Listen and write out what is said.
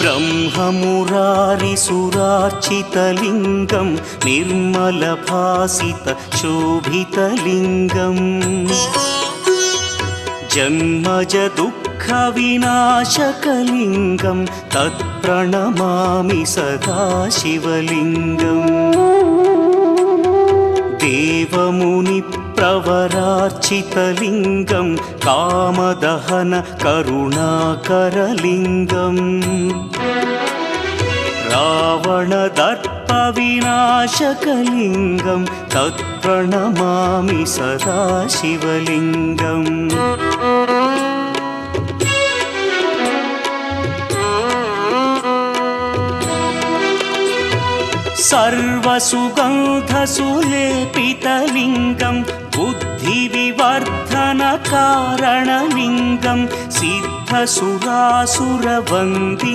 ब्रह्ममुरारिसुरार्चितलिङ्गं निर्मलभासितशोभितलिङ्गम् जन्मजदुःखविनाशकलिङ्गं तत्प्रणमामि सदा शिवलिङ्गम् देवमुनिप्रवरार्चितलिङ्गं कामदहन करुणाकरलिङ्गम् रावणदर्पविनाशकलिङ्गं तत्प्रणमामि सदा शिवलिङ्गम् सर्वसुगन्धसुलेपितलिङ्गं बुद्धिविवर्धनकारणलिङ्गं सिद्धसुरासुरवन्दितलिङ्गम्